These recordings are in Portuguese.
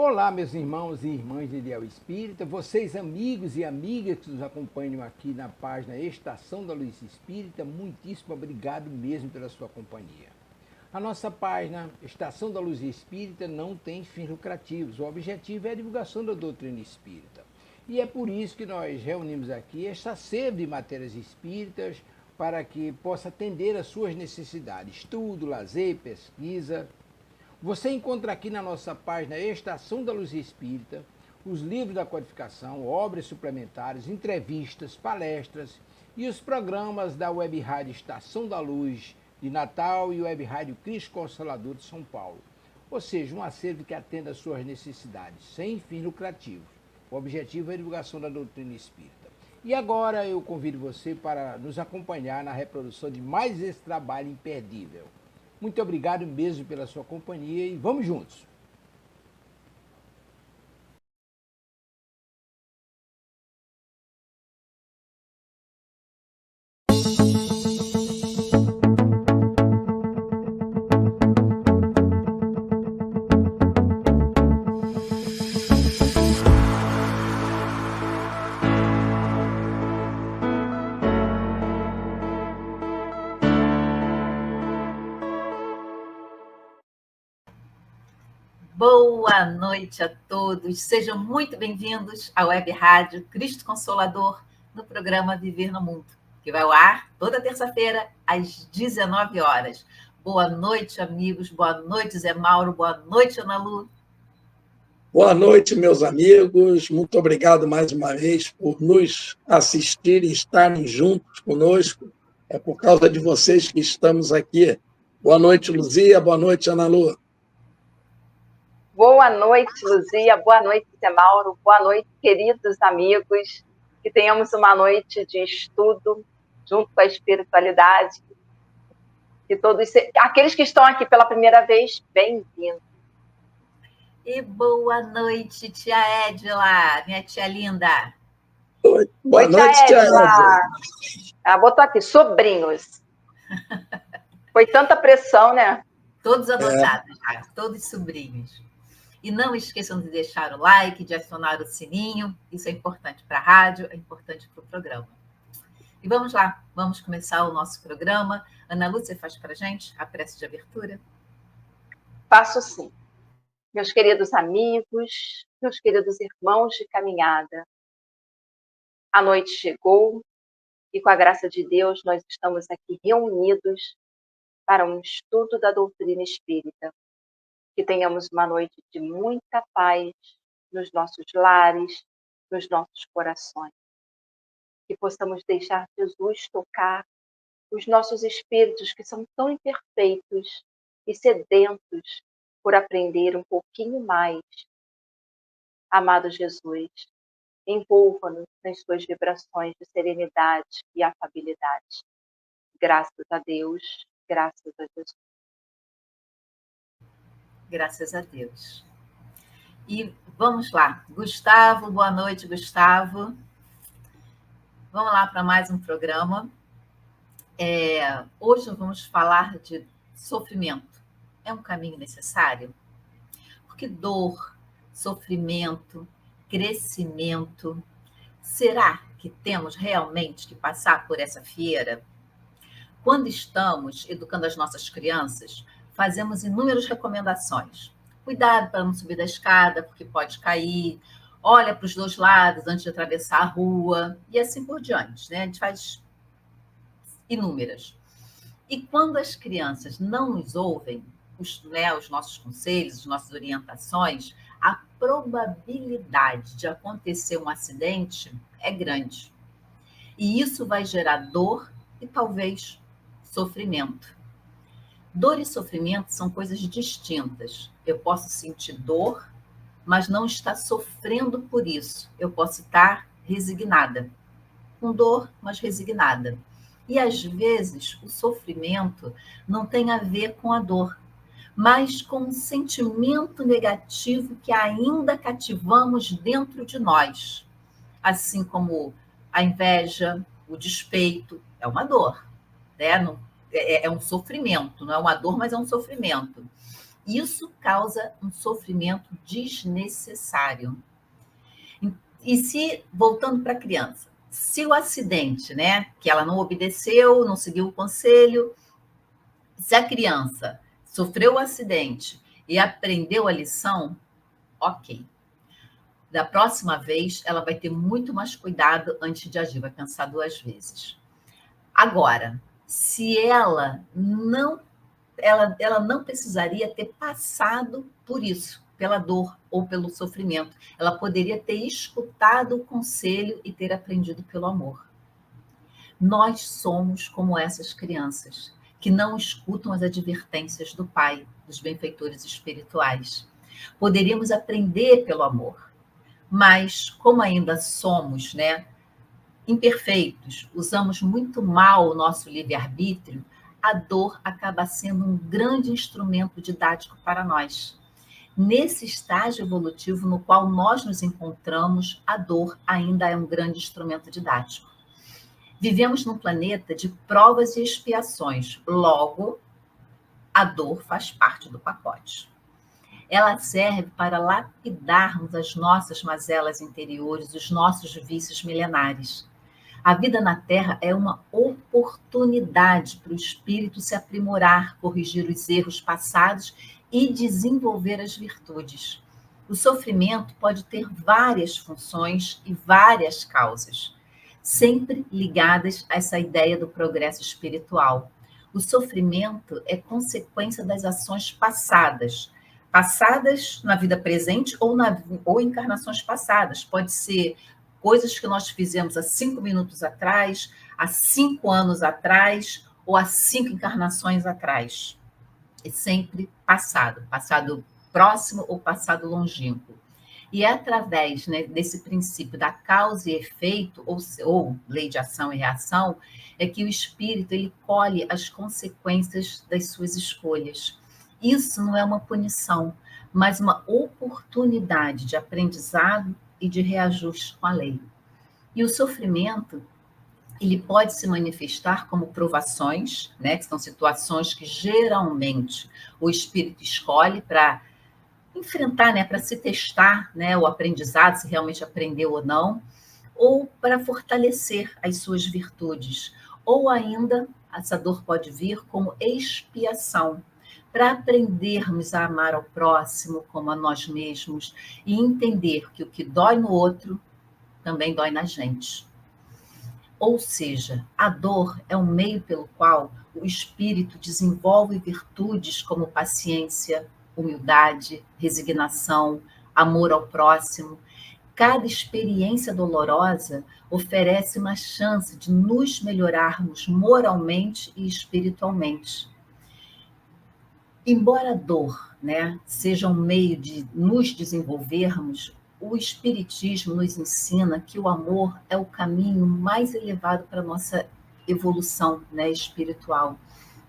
Olá, meus irmãos e irmãs de Ideal Espírita, vocês amigos e amigas que nos acompanham aqui na página Estação da Luz Espírita, muitíssimo obrigado mesmo pela sua companhia. A nossa página Estação da Luz Espírita não tem fins lucrativos, o objetivo é a divulgação da doutrina espírita. E é por isso que nós reunimos aqui esta sede de matérias espíritas para que possa atender às suas necessidades, estudo, lazer, pesquisa. Você encontra aqui na nossa página Estação da Luz Espírita os livros da codificação, obras suplementares, entrevistas, palestras e os programas da Web Rádio Estação da Luz de Natal e Web Rádio Cristo Consolador de São Paulo. Ou seja, um acervo que atenda às suas necessidades, sem fins lucrativos. O objetivo é a divulgação da doutrina espírita. E agora eu convido você para nos acompanhar na reprodução de mais esse trabalho imperdível. Muito obrigado mesmo pela sua companhia e vamos juntos! Boa noite a todos, sejam muito bem-vindos à Web Rádio Cristo Consolador, no programa Viver no Mundo, que vai ao ar toda terça-feira, às 19 horas. Boa noite, amigos, boa noite, Zé Mauro, boa noite, Ana Lu. Boa noite, meus amigos, muito obrigado mais uma vez por nos assistirem e estarem juntos conosco. É por causa de vocês que estamos aqui. Boa noite, Luzia, boa noite, Ana Lu. Boa noite, Luzia. Boa noite, Zé Mauro. Boa noite, queridos amigos. Que tenhamos uma noite de estudo junto com a espiritualidade. Que todos, aqueles que estão aqui pela primeira vez, bem-vindos. E boa noite, tia Edila, minha tia linda. Boa noite, tia Edila. Ela botou aqui, sobrinhos. Foi tanta pressão, né? Todos adotados, todos sobrinhos. E não esqueçam de deixar o like, de acionar o sininho. Isso é importante para a rádio, é importante para o programa. E vamos lá, vamos começar o nosso programa. Ana Lu, você faz para a gente a prece de abertura? Faço sim. Meus queridos amigos, meus queridos irmãos de caminhada, a noite chegou e, com a graça de Deus, nós estamos aqui reunidos para um estudo da doutrina espírita. Que tenhamos uma noite de muita paz nos nossos lares, nos nossos corações. Que possamos deixar Jesus tocar os nossos espíritos que são tão imperfeitos e sedentos por aprender um pouquinho mais. Amado Jesus, envolva-nos nas suas vibrações de serenidade e afabilidade. Graças a Deus, graças a Jesus. Graças a Deus. E vamos lá. Gustavo, boa noite, Gustavo. Vamos lá para mais um programa. Hoje vamos falar de sofrimento. É um caminho necessário? Porque dor, sofrimento, crescimento, será que temos realmente que passar por essa fieira? Quando estamos educando as nossas crianças, fazemos inúmeras recomendações. Cuidado para não subir da escada, porque pode cair. Olha para os dois lados antes de atravessar a rua. E assim por diante, né? A gente faz inúmeras. E quando as crianças não nos ouvem, os nossos conselhos, as nossas orientações, a probabilidade de acontecer um acidente é grande. E isso vai gerar dor e talvez sofrimento. Dor e sofrimento são coisas distintas. Eu posso sentir dor, mas não estar sofrendo por isso. Eu posso estar resignada. Com dor, mas resignada. E, às vezes, o sofrimento não tem a ver com a dor, mas com um sentimento negativo que ainda cativamos dentro de nós. Assim como a inveja, o despeito, é uma dor, né? É um sofrimento, não é uma dor, mas é um sofrimento. Isso causa um sofrimento desnecessário. E se, voltando para a criança, se o acidente, né, que ela não obedeceu, não seguiu o conselho, se a criança sofreu o acidente e aprendeu a lição, ok. Da próxima vez, ela vai ter muito mais cuidado antes de agir, vai pensar 2 vezes. Agora, se ela não precisaria ter passado por isso, pela dor ou pelo sofrimento. Ela poderia ter escutado o conselho e ter aprendido pelo amor. Nós somos como essas crianças, que não escutam as advertências do Pai, dos benfeitores espirituais. Poderíamos aprender pelo amor, mas como ainda somos, né, imperfeitos, usamos muito mal o nosso livre-arbítrio, a dor acaba sendo um grande instrumento didático para nós. Nesse estágio evolutivo no qual nós nos encontramos, a dor ainda é um grande instrumento didático. Vivemos num planeta de provas e expiações, logo, a dor faz parte do pacote. Ela serve para lapidarmos as nossas mazelas interiores, os nossos vícios milenares. A vida na Terra é uma oportunidade para o espírito se aprimorar, corrigir os erros passados e desenvolver as virtudes. O sofrimento pode ter várias funções e várias causas, sempre ligadas a essa ideia do progresso espiritual. O sofrimento é consequência das ações passadas na vida presente ou encarnações passadas. Pode ser coisas que nós fizemos há 5 minutos atrás, há 5 anos atrás, ou há 5 encarnações atrás. É sempre passado, passado próximo ou passado longínquo. E é através, né, desse princípio da causa e efeito, ou lei de ação e reação, é que o espírito ele colhe as consequências das suas escolhas. Isso não é uma punição, mas uma oportunidade de aprendizado e de reajuste com a lei. E o sofrimento, ele pode se manifestar como provações, né, que são situações que geralmente o espírito escolhe para enfrentar, né, para se testar, né, o aprendizado, se realmente aprendeu ou não, ou para fortalecer as suas virtudes, ou ainda essa dor pode vir como expiação, para aprendermos a amar ao próximo como a nós mesmos e entender que o que dói no outro também dói na gente. Ou seja, a dor é um meio pelo qual o espírito desenvolve virtudes como paciência, humildade, resignação, amor ao próximo. Cada experiência dolorosa oferece uma chance de nos melhorarmos moralmente e espiritualmente. Embora a dor, né, seja um meio de nos desenvolvermos, o Espiritismo nos ensina que o amor é o caminho mais elevado para a nossa evolução, né, espiritual.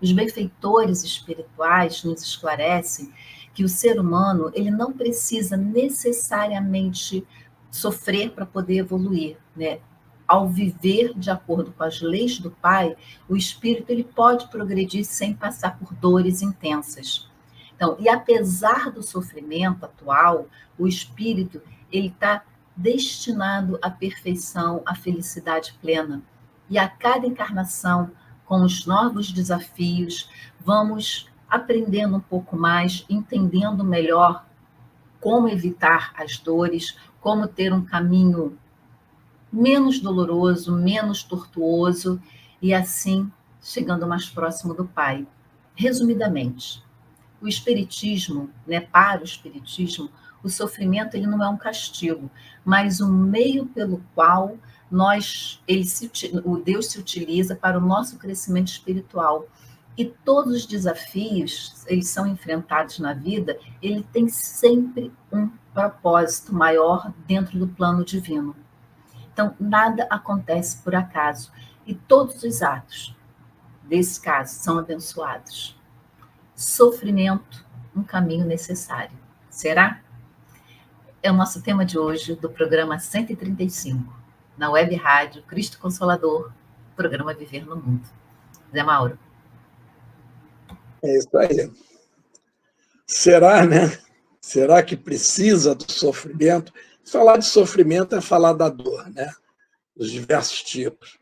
Os benfeitores espirituais nos esclarecem que o ser humano ele não precisa necessariamente sofrer para poder evoluir, né? Ao viver de acordo com as leis do Pai, o espírito ele pode progredir sem passar por dores intensas. Então, e apesar do sofrimento atual, o espírito ele está destinado à perfeição, à felicidade plena. E a cada encarnação, com os novos desafios, vamos aprendendo um pouco mais, entendendo melhor como evitar as dores, como ter um caminho menos doloroso, menos tortuoso e assim chegando mais próximo do Pai. Resumidamente, o espiritismo, né, para o espiritismo, o sofrimento ele não é um castigo, mas um meio pelo qual o Deus se utiliza para o nosso crescimento espiritual. E todos os desafios, eles são enfrentados na vida, ele tem sempre um propósito maior dentro do plano divino. Então, nada acontece por acaso. E todos os atos desse caso são abençoados. Sofrimento, um caminho necessário. Será? É o nosso tema de hoje do programa 135, na Web Rádio Cristo Consolador, programa Viver no Mundo. Zé Mauro. É isso aí. será, né? Será que precisa do sofrimento? Falar de sofrimento é falar da dor, né? Dos diversos tipos.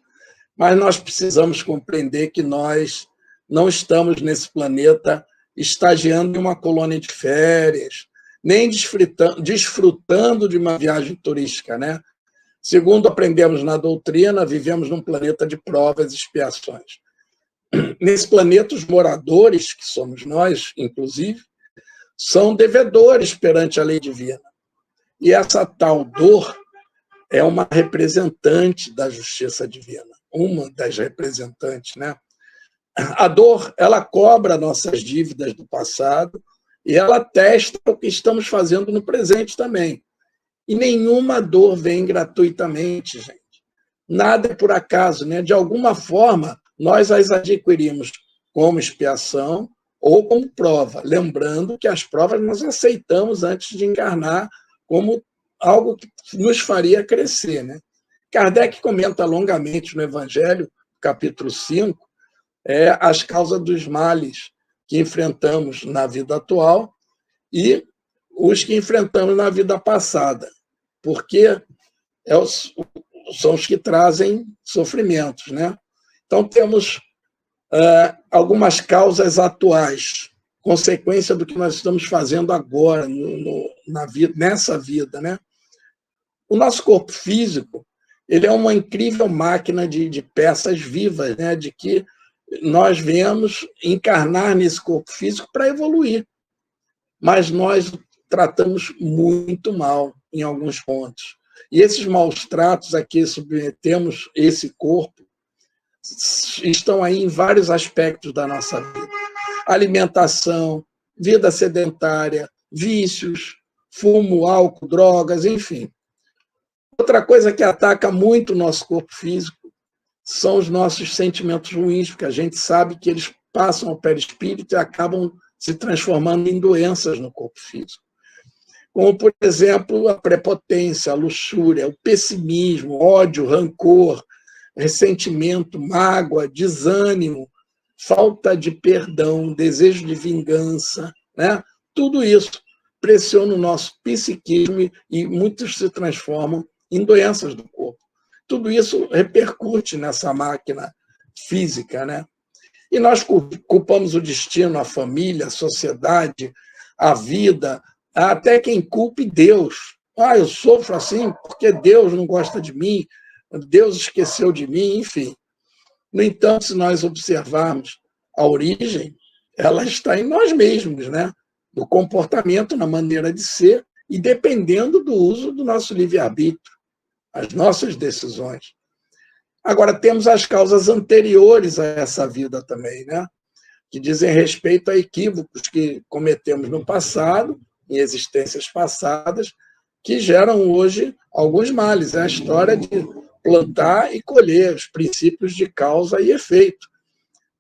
Mas nós precisamos compreender que nós não estamos nesse planeta estagiando em uma colônia de férias, nem desfrutando de uma viagem turística, né? Segundo aprendemos na doutrina, vivemos num planeta de provas e expiações. Nesse planeta, os moradores, que somos nós, inclusive, são devedores perante a lei divina. E essa tal dor é uma representante da justiça divina, uma das representantes, né? A dor, ela cobra nossas dívidas do passado e ela testa o que estamos fazendo no presente também. E nenhuma dor vem gratuitamente, gente. Nada é por acaso, né? De alguma forma, nós as adquirimos como expiação ou como prova. Lembrando que as provas nós aceitamos antes de encarnar como algo que nos faria crescer, né? Kardec comenta longamente no Evangelho, capítulo 5, as causas dos males que enfrentamos na vida atual e os que enfrentamos na vida passada, porque são os que trazem sofrimentos, né? Então, temos algumas causas atuais, consequência do que nós estamos fazendo agora, nessa vida, né? O nosso corpo físico, ele é uma incrível máquina de peças vivas, né? De que nós viemos encarnar nesse corpo físico para evoluir. Mas nós tratamos muito mal em alguns pontos. E esses maus tratos a que submetemos esse corpo estão aí em vários aspectos da nossa vida. Alimentação, vida sedentária, vícios, fumo, álcool, drogas, enfim. Outra coisa que ataca muito o nosso corpo físico são os nossos sentimentos ruins, porque a gente sabe que eles passam ao perispírito e acabam se transformando em doenças no corpo físico. Como, por exemplo, a prepotência, a luxúria, o pessimismo, ódio, rancor, ressentimento, mágoa, desânimo, falta de perdão, desejo de vingança, né? Tudo isso pressiona o nosso psiquismo e muitos se transformam em doenças do corpo. Tudo isso repercute nessa máquina física, né? E nós culpamos o destino, a família, a sociedade, a vida, até quem culpe Deus. Eu sofro assim porque Deus não gosta de mim, Deus esqueceu de mim, enfim. No entanto, se nós observarmos a origem, ela está em nós mesmos, né? No comportamento, na maneira de ser, e dependendo do uso do nosso livre-arbítrio, as nossas decisões. Agora, temos as causas anteriores a essa vida também, né? Que dizem respeito a equívocos que cometemos no passado, em existências passadas, que geram hoje alguns males. É a história de plantar e colher, os princípios de causa e efeito.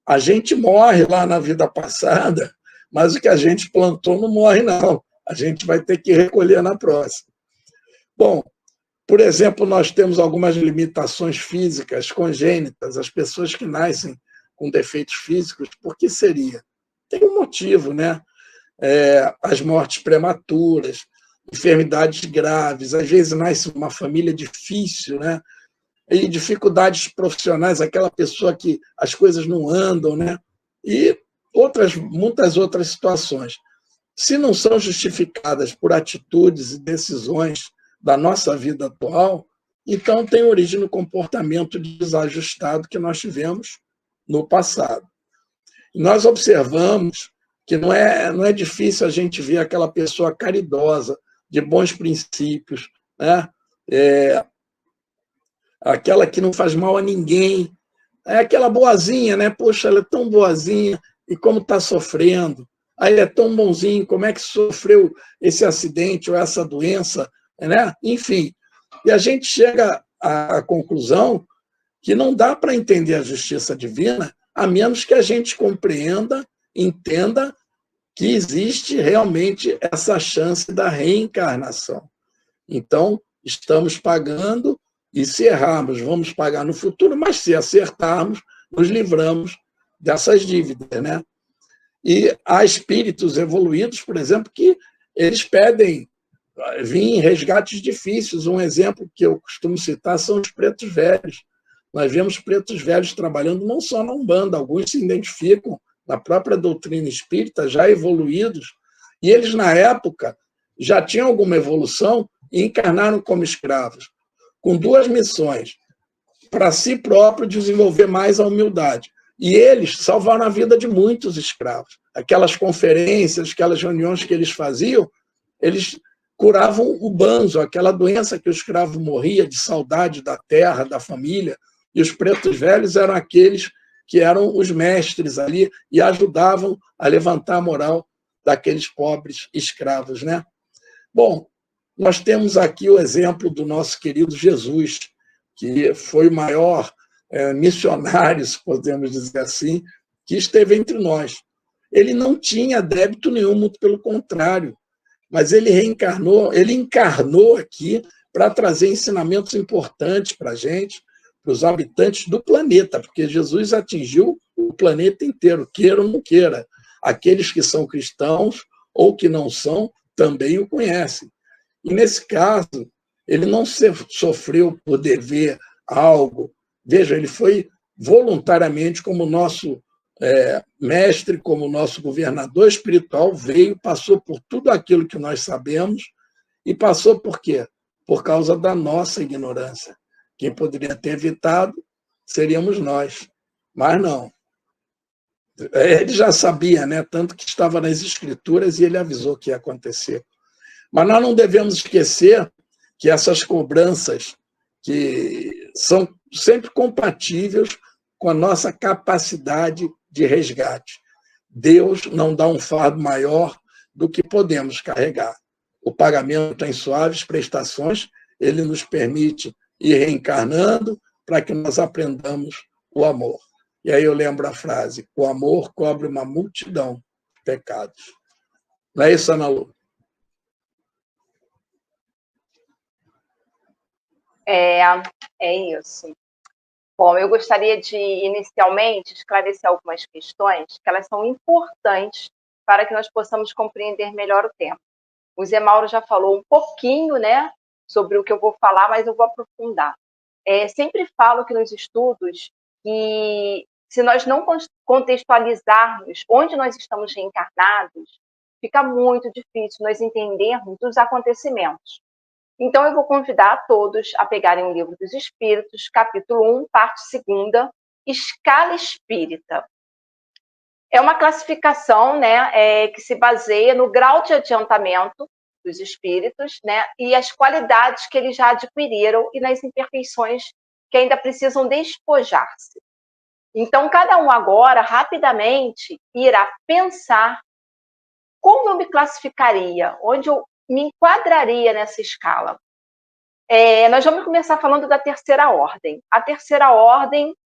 A gente morre lá na vida passada, mas o que a gente plantou não morre, não. A gente vai ter que recolher na próxima. Bom, por exemplo, nós temos algumas limitações físicas congênitas, as pessoas que nascem com defeitos físicos, por que seria? Tem um motivo, né? As mortes prematuras, enfermidades graves, às vezes nasce uma família difícil, né? E dificuldades profissionais, aquela pessoa que as coisas não andam, né? E muitas outras situações. Se não são justificadas por atitudes e decisões da nossa vida atual, então tem origem no comportamento desajustado que nós tivemos no passado. E nós observamos que não é difícil a gente ver aquela pessoa caridosa, de bons princípios, né? Aquela que não faz mal a ninguém, é aquela boazinha, né? Poxa, ela é tão boazinha e como está sofrendo. Aí ele é tão bonzinho, como é que sofreu esse acidente ou essa doença, né? Enfim, e a gente chega à conclusão que não dá para entender a justiça divina a menos que a gente compreenda, entenda que existe realmente essa chance da reencarnação. Então, estamos pagando, e se errarmos, vamos pagar no futuro, mas se acertarmos, nos livramos dessas dívidas, né? E há espíritos evoluídos, por exemplo, que eles pedem vir em resgates difíceis. Um exemplo que eu costumo citar são os pretos velhos. Nós vemos pretos velhos trabalhando não só na Umbanda, alguns se identificam na própria doutrina espírita, já evoluídos, e eles, na época, já tinham alguma evolução e encarnaram como escravos, com duas missões: para si próprio desenvolver mais a humildade. E eles salvaram a vida de muitos escravos. Aquelas conferências, aquelas reuniões que eles faziam, eles curavam o banzo, aquela doença que o escravo morria de saudade da terra, da família. E os pretos velhos eram aqueles que eram os mestres ali e ajudavam a levantar a moral daqueles pobres escravos, né? Bom, nós temos aqui o exemplo do nosso querido Jesus, que foi o maior missionário, se podemos dizer assim, que esteve entre nós. Ele não tinha débito nenhum, muito pelo contrário, mas ele reencarnou, ele encarnou aqui para trazer ensinamentos importantes para a gente, para os habitantes do planeta, porque Jesus atingiu o planeta inteiro, queira ou não queira. Aqueles que são cristãos ou que não são também o conhecem. E, nesse caso, ele não sofreu por dever algo. Veja, ele foi voluntariamente, como nosso mestre, como nosso governador espiritual, veio, passou por tudo aquilo que nós sabemos, e passou por quê? Por causa da nossa ignorância. Quem poderia ter evitado seríamos nós, mas não. Ele já sabia, né? Tanto que estava nas escrituras e ele avisou que ia acontecer. Mas nós não devemos esquecer que essas cobranças que são sempre compatíveis com a nossa capacidade de resgate. Deus não dá um fardo maior do que podemos carregar. O pagamento em suaves prestações, ele nos permite ir reencarnando para que nós aprendamos o amor. E aí eu lembro a frase: o amor cobre uma multidão de pecados. Não é isso, Ana Lu? É isso. Bom, eu gostaria de, inicialmente, esclarecer algumas questões que elas são importantes para que nós possamos compreender melhor o tema. O Zé Mauro já falou um pouquinho, né, sobre o que eu vou falar, mas eu vou aprofundar. Sempre falo que nos estudos, que se nós não contextualizarmos onde nós estamos reencarnados, fica muito difícil nós entendermos os acontecimentos. Então, eu vou convidar a todos a pegarem o Livro dos Espíritos, capítulo 1, parte 2, Escala Espírita. É uma classificação, né, que se baseia no grau de adiantamento dos espíritos, né, e as qualidades que eles já adquiriram e nas imperfeições que ainda precisam despojar-se. Então, cada um agora, rapidamente, irá pensar como eu me classificaria, onde eu me enquadraria nessa escala. Nós vamos começar falando da terceira ordem. A terceira ordem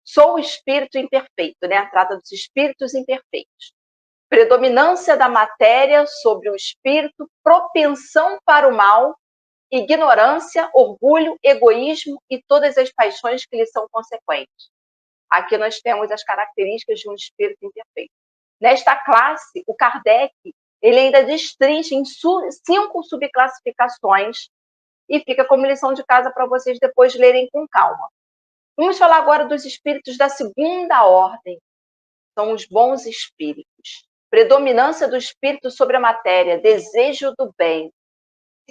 sou o espírito imperfeito, né? Trata dos espíritos imperfeitos. Predominância da matéria sobre o espírito, propensão para o mal, ignorância, orgulho, egoísmo e todas as paixões que lhe são consequentes. Aqui nós temos as características de um espírito imperfeito. Nesta classe, o Kardec ele ainda destrincha em 5 subclassificações e fica como lição de casa para vocês depois lerem com calma. Vamos falar agora dos espíritos da segunda ordem. São os bons espíritos. Predominância do espírito sobre a matéria, desejo do bem.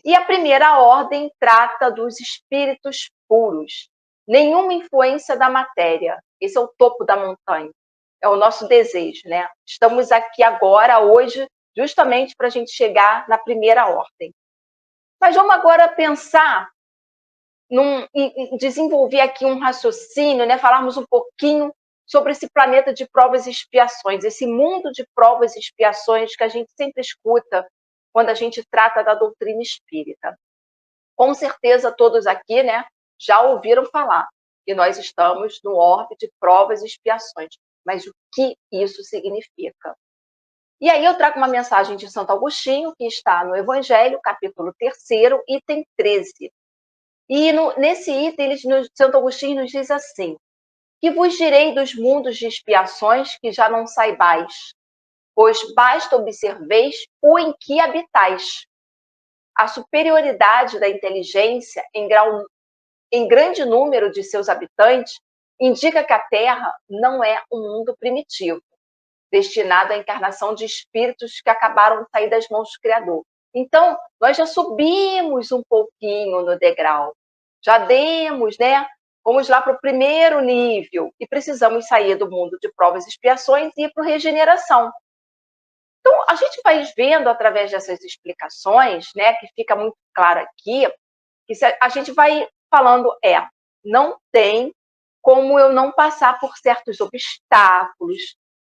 E a primeira ordem trata dos espíritos puros. Nenhuma influência da matéria. Esse é o topo da montanha. É o nosso desejo, né? Estamos aqui agora, hoje, justamente para a gente chegar na primeira ordem. Mas vamos agora pensar e desenvolver aqui um raciocínio, né? Falarmos um pouquinho sobre esse planeta de provas e expiações, esse mundo de provas e expiações que a gente sempre escuta quando a gente trata da doutrina espírita. Com certeza todos aqui, né, já ouviram falar que nós estamos no orbe de provas e expiações. Mas o que isso significa? E aí eu trago uma mensagem de Santo Agostinho, que está no Evangelho, capítulo 3, item 13. E nesse item, Santo Agostinho nos diz assim, Que vos direi dos mundos de expiações que já não saibais? Pois basta observeis o em que habitais. A superioridade da inteligência em grande número de seus habitantes indica que a Terra não é um mundo primitivo, destinado à encarnação de espíritos que acabaram de sair das mãos do Criador. Então, nós já subimos um pouquinho no degrau, já demos, né? Vamos lá para o primeiro nível e precisamos sair do mundo de provas e expiações e ir para a regeneração. Então, a gente vai vendo através dessas explicações, né, que fica muito claro aqui, que a gente vai falando, não tem como eu não passar por certos obstáculos,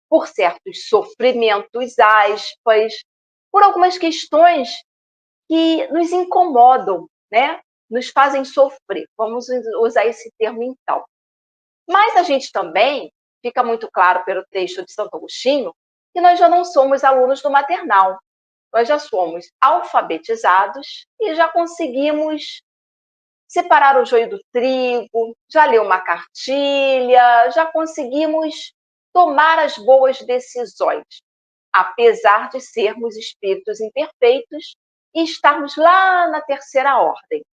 por certos sofrimentos, aspas, por algumas questões que nos incomodam, né? Nos fazem sofrer. Vamos usar esse termo então. Mas a gente também, fica muito claro pelo texto de Santo Agostinho, que nós já não somos alunos do maternal. Nós já somos alfabetizados e já conseguimos separar o joio do trigo, já ler uma cartilha, já conseguimos tomar as boas decisões, apesar de sermos espíritos imperfeitos e estarmos lá na terceira ordem.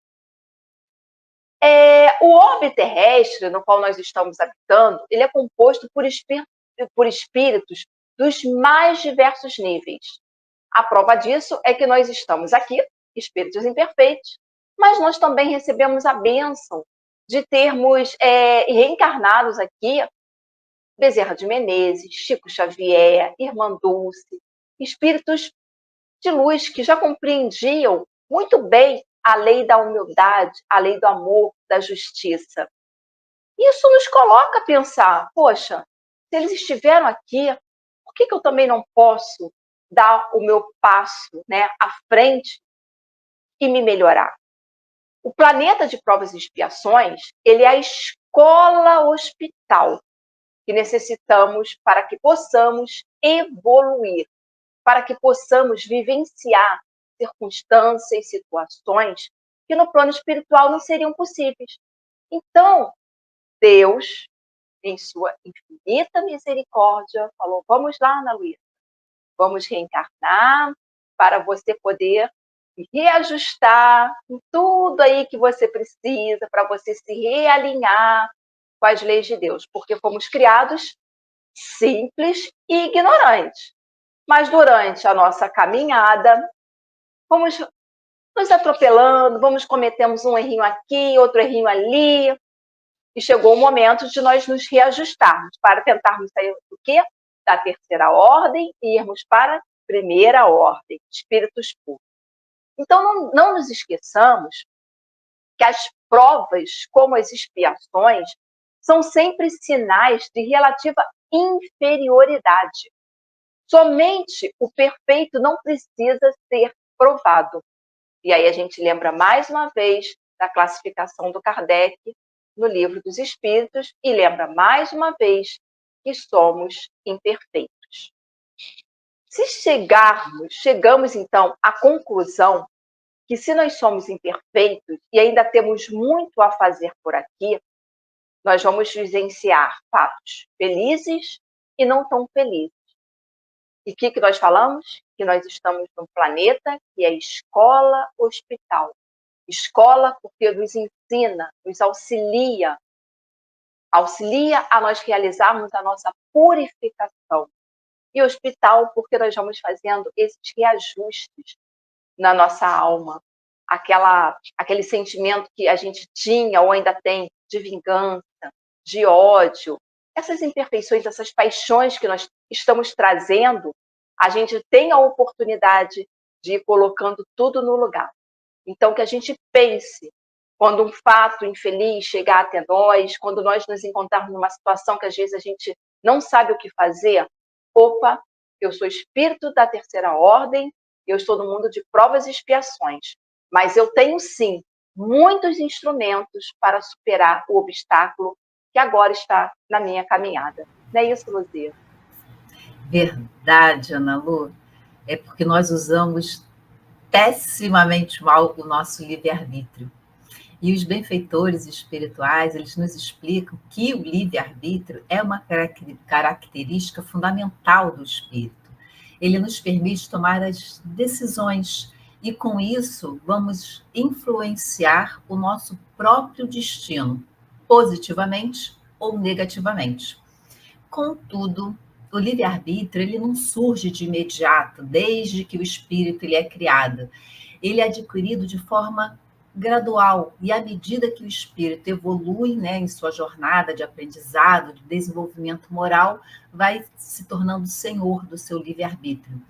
O orbe terrestre no qual nós estamos habitando, ele é composto por espíritos dos mais diversos níveis. A prova disso é que nós estamos aqui, espíritos imperfeitos, mas nós também recebemos a bênção de termos reencarnados aqui Bezerra de Menezes, Chico Xavier, Irmã Dulce, espíritos de luz que já compreendiam muito bem a lei da humildade, a lei do amor, da justiça. Isso nos coloca a pensar, poxa, se eles estiveram aqui, por que eu também não posso dar o meu passo, né, à frente e me melhorar? O planeta de provas e expiações, ele é a escola hospital que necessitamos para que possamos evoluir, para que possamos vivenciar circunstâncias, situações que no plano espiritual não seriam possíveis. Então, Deus, em sua infinita misericórdia, falou, vamos lá, Ana Luísa, vamos reencarnar para você poder reajustar em tudo aí que você precisa, para você se realinhar com as leis de Deus, porque fomos criados simples e ignorantes. Mas durante a nossa caminhada, vamos nos atropelando, cometemos um errinho aqui, outro errinho ali, e chegou o momento de nós nos reajustarmos para tentarmos sair do quê? Da terceira ordem e irmos para a primeira ordem, espíritos puros. Então, não nos esqueçamos que as provas, como as expiações, são sempre sinais de relativa inferioridade. Somente o perfeito não precisa ser provado. E aí a gente lembra mais uma vez da classificação do Kardec no Livro dos Espíritos e lembra mais uma vez que somos imperfeitos. Se chegamos então à conclusão que se nós somos imperfeitos e ainda temos muito a fazer por aqui, nós vamos vivenciar fatos felizes e não tão felizes. E o que nós falamos? Que nós estamos num planeta que é escola-hospital. Escola porque nos ensina, nos auxilia a nós realizarmos a nossa purificação. E hospital porque nós vamos fazendo esses reajustes na nossa alma. Aquele sentimento que a gente tinha ou ainda tem de vingança, de ódio, essas imperfeições, essas paixões que nós estamos trazendo, a gente tem a oportunidade de ir colocando tudo no lugar. Então, que a gente pense, quando um fato infeliz chegar até nós, quando nós nos encontrarmos numa situação que às vezes a gente não sabe o que fazer, opa, eu sou espírito da terceira ordem, eu estou no mundo de provas e expiações, mas eu tenho sim muitos instrumentos para superar o obstáculo que agora está na minha caminhada. Não é isso, Luzia? Verdade, Ana Lu. É porque nós usamos pessimamente mal o nosso livre-arbítrio. E os benfeitores espirituais, eles nos explicam que o livre-arbítrio é uma característica fundamental do espírito. Ele nos permite tomar as decisões e, com isso, vamos influenciar o nosso próprio destino, positivamente ou negativamente. Contudo, o livre-arbítrio ele não surge de imediato, desde que o espírito ele é criado. Ele é adquirido de forma gradual e à medida que o espírito evolui, né, em sua jornada de aprendizado, de desenvolvimento moral, vai se tornando senhor do seu livre-arbítrio.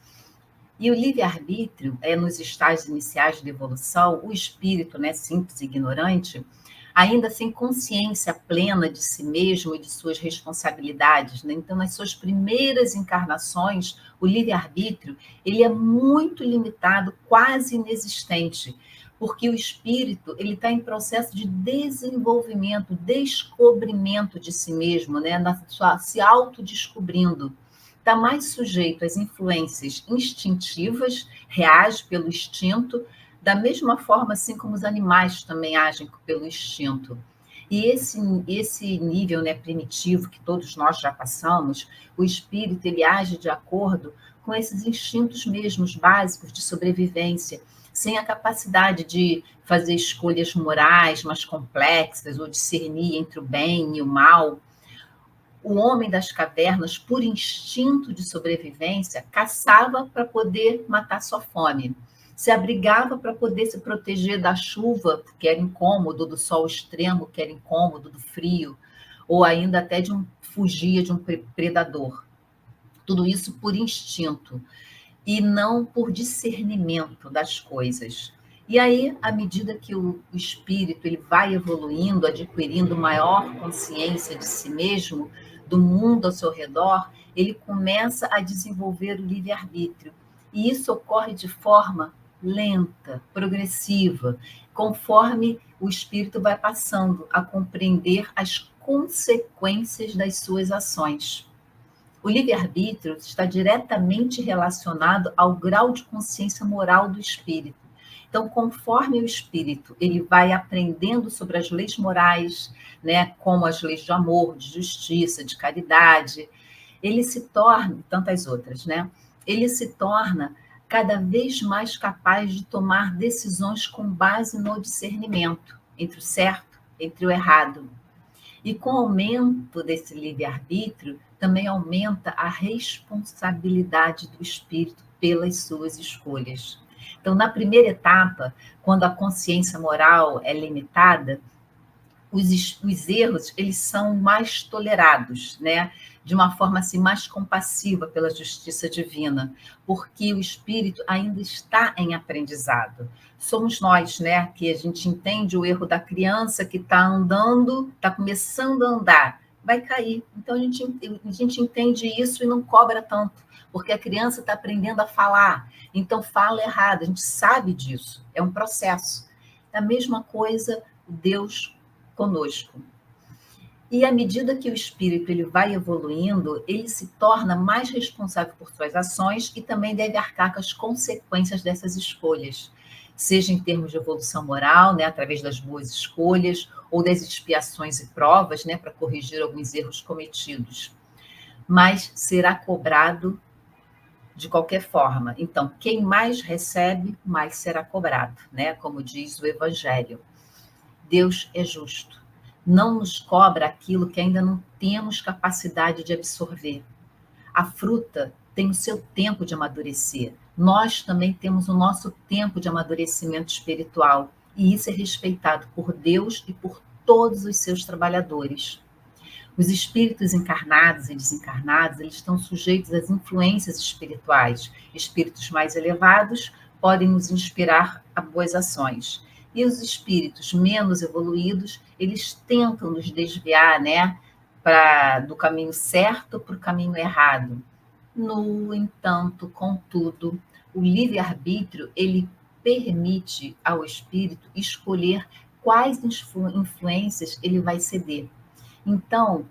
E o livre-arbítrio, nos estágios iniciais de evolução, o espírito, né, simples e ignorante, ainda sem consciência plena de si mesmo e de suas responsabilidades, né? Então, nas suas primeiras encarnações, o livre-arbítrio ele é muito limitado, quase inexistente, porque o espírito ele está em processo de desenvolvimento, descobrimento de si mesmo, né? Se autodescobrindo. Está mais sujeito às influências instintivas, reage pelo instinto, da mesma forma assim como os animais também agem pelo instinto. E esse nível, né, primitivo que todos nós já passamos, o espírito ele age de acordo com esses instintos mesmos básicos de sobrevivência, sem a capacidade de fazer escolhas morais mais complexas ou discernir entre o bem e o mal. O homem das cavernas, por instinto de sobrevivência, caçava para poder matar sua fome. Se abrigava para poder se proteger da chuva, que era incômodo, do sol extremo, que era incômodo, do frio, ou ainda até fugia de um predador. Tudo isso por instinto e não por discernimento das coisas. E aí, à medida que o espírito ele vai evoluindo, adquirindo maior consciência de si mesmo, do mundo ao seu redor, ele começa a desenvolver o livre-arbítrio. E isso ocorre de forma lenta, progressiva, conforme o espírito vai passando a compreender as consequências das suas ações. O livre-arbítrio está diretamente relacionado ao grau de consciência moral do espírito. Então, conforme o espírito ele vai aprendendo sobre as leis morais, né, como as leis de amor, de justiça, de caridade, ele se torna, e tantas outras, né, ele se torna cada vez mais capaz de tomar decisões com base no discernimento entre o certo, entre o errado. E com o aumento desse livre-arbítrio, também aumenta a responsabilidade do espírito pelas suas escolhas. Então, na primeira etapa, quando a consciência moral é limitada, os erros eles são mais tolerados, né? De uma forma assim, mais compassiva pela justiça divina, porque o espírito ainda está em aprendizado. Somos nós, né, que a gente entende o erro da criança que está andando, está começando a andar, vai cair. Então, a gente entende isso e não cobra tanto, porque a criança está aprendendo a falar, então fala errado, a gente sabe disso, é um processo. A mesma coisa, Deus conosco. E à medida que o espírito ele vai evoluindo, ele se torna mais responsável por suas ações e também deve arcar com as consequências dessas escolhas, seja em termos de evolução moral, né, através das boas escolhas, ou das expiações e provas, né, para corrigir alguns erros cometidos. Mas será cobrado de qualquer forma. Então, quem mais recebe, mais será cobrado, né, como diz o Evangelho. Deus é justo. Não nos cobra aquilo que ainda não temos capacidade de absorver. A fruta tem o seu tempo de amadurecer. Nós também temos o nosso tempo de amadurecimento espiritual. E isso é respeitado por Deus e por todos os seus trabalhadores. Os espíritos encarnados e desencarnados, eles estão sujeitos às influências espirituais. Espíritos mais elevados podem nos inspirar a boas ações. E os espíritos menos evoluídos, eles tentam nos desviar, né, do caminho certo para o caminho errado. No entanto, contudo, o livre-arbítrio, ele permite ao espírito escolher quais influências ele vai ceder. Então,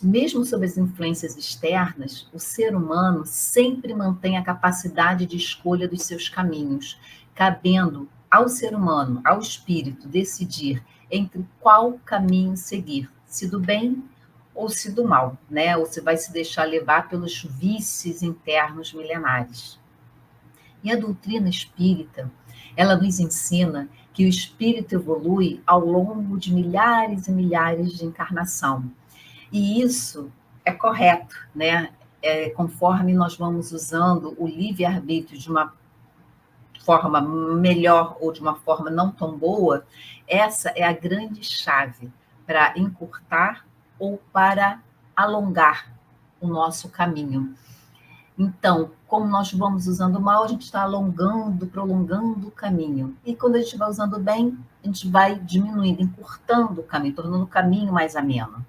mesmo sob as influências externas, o ser humano sempre mantém a capacidade de escolha dos seus caminhos, cabendo ao ser humano, ao espírito, decidir entre qual caminho seguir, se do bem ou se do mal, né? Ou se vai se deixar levar pelos vícios internos milenares. E a doutrina espírita, ela nos ensina que o espírito evolui ao longo de milhares e milhares de encarnação. E isso é correto, né? Conforme nós vamos usando o livre-arbítrio de uma forma melhor ou de uma forma não tão boa, essa é a grande chave para encurtar ou para alongar o nosso caminho. Então, como nós vamos usando mal, a gente está alongando, prolongando o caminho. E quando a gente vai usando bem, a gente vai diminuindo, encurtando o caminho, tornando o caminho mais ameno.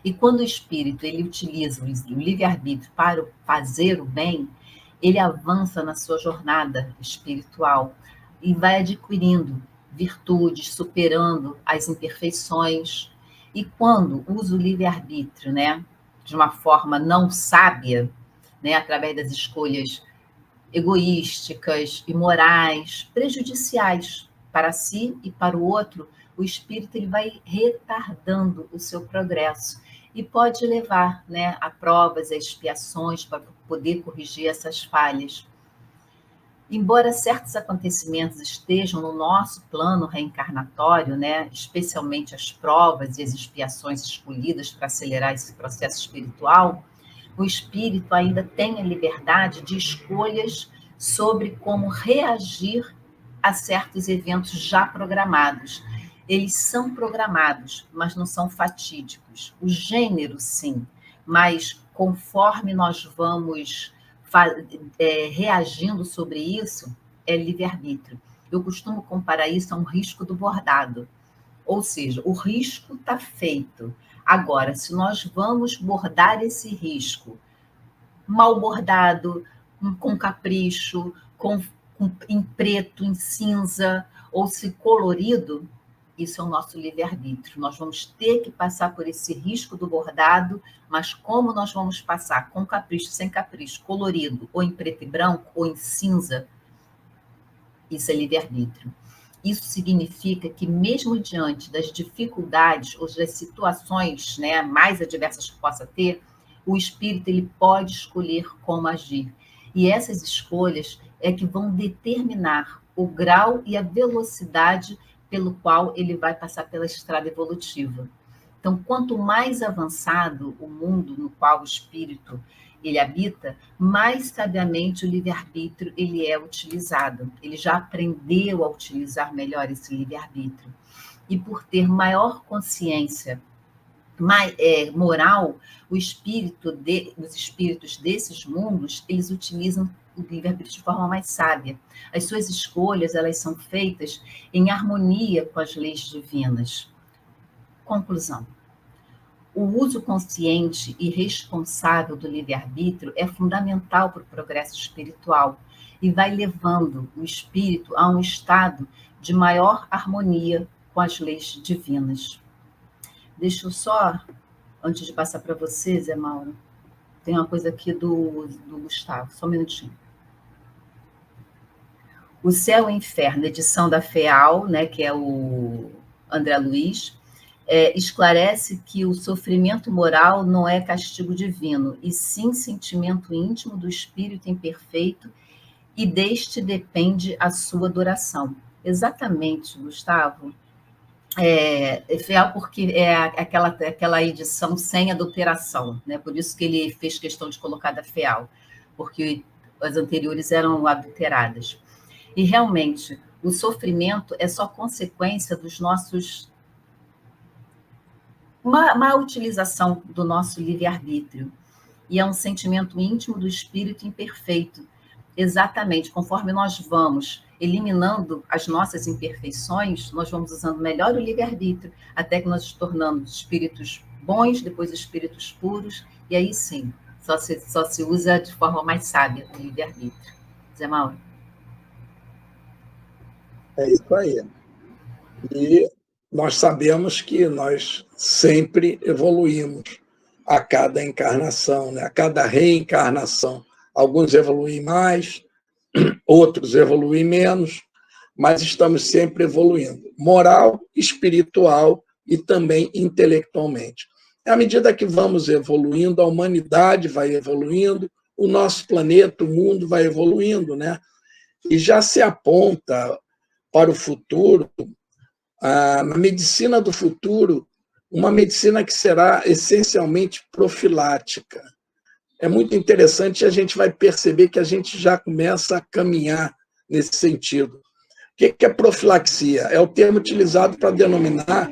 E quando o espírito ele utiliza o livre-arbítrio para fazer o bem, ele avança na sua jornada espiritual e vai adquirindo virtudes, superando as imperfeições. E quando usa o livre-arbítrio, né, de uma forma não sábia, né, através das escolhas egoísticas, imorais, prejudiciais para si e para o outro, o espírito ele vai retardando o seu progresso e pode levar, né, a provas, a expiações para poder corrigir essas falhas. Embora certos acontecimentos estejam no nosso plano reencarnatório, né, especialmente as provas e as expiações escolhidas para acelerar esse processo espiritual, o espírito ainda tem a liberdade de escolhas sobre como reagir a certos eventos já programados. Eles são programados, mas não são fatídicos. O gênero, sim, mas conforme nós vamos reagindo sobre isso, é livre-arbítrio. Eu costumo comparar isso a um risco do bordado. Ou seja, o risco está feito. Agora, se nós vamos bordar esse risco mal bordado, com capricho, em preto, em cinza, ou se colorido, isso é o nosso livre-arbítrio. Nós vamos ter que passar por esse risco do bordado, mas como nós vamos passar? Com capricho, sem capricho, colorido, ou em preto e branco, ou em cinza, isso é livre-arbítrio. Isso significa que, mesmo diante das dificuldades ou das situações, né, mais adversas que possa ter, o espírito ele pode escolher como agir. E essas escolhas é que vão determinar o grau e a velocidade pelo qual ele vai passar pela estrada evolutiva. Então, quanto mais avançado o mundo no qual o espírito ele habita, mais sabiamente o livre-arbítrio ele é utilizado. Ele já aprendeu a utilizar melhor esse livre-arbítrio. E por ter maior consciência moral, os espíritos desses mundos, eles utilizam o livre-arbítrio de forma mais sábia. As suas escolhas, elas são feitas em harmonia com as leis divinas. Conclusão. O uso consciente e responsável do livre-arbítrio é fundamental para o progresso espiritual e vai levando o espírito a um estado de maior harmonia com as leis divinas. Deixa eu só, antes de passar para você, Zé Mauro, tem uma coisa aqui do Gustavo, só um minutinho. O Céu e o Inferno, edição da FEAL, né, que é o André Luiz, esclarece que o sofrimento moral não é castigo divino, e sim sentimento íntimo do espírito imperfeito, e deste depende a sua duração. Exatamente, Gustavo. FEAL porque é aquela edição sem adulteração, né? Por isso que ele fez questão de colocar da FEAL, porque as anteriores eram adulteradas. E realmente, o sofrimento é só consequência dos nossos má utilização do nosso livre-arbítrio. E é um sentimento íntimo do espírito imperfeito. Exatamente, conforme nós vamos eliminando as nossas imperfeições, nós vamos usando melhor o livre-arbítrio, até que nós nos tornamos espíritos bons, depois espíritos puros, e aí sim, só se usa de forma mais sábia o livre-arbítrio. Zé Mauro? É isso aí. E nós sabemos que nós sempre evoluímos a cada encarnação, né? A cada reencarnação. Alguns evoluem mais, outros evoluem menos, mas estamos sempre evoluindo, moral, espiritual e também intelectualmente. À medida que vamos evoluindo, a humanidade vai evoluindo, o nosso planeta, o mundo vai evoluindo, né? E já se aponta para o futuro, na medicina do futuro, uma medicina que será essencialmente profilática. É muito interessante, a gente vai perceber que a gente já começa a caminhar nesse sentido. O que é profilaxia? É o termo utilizado para denominar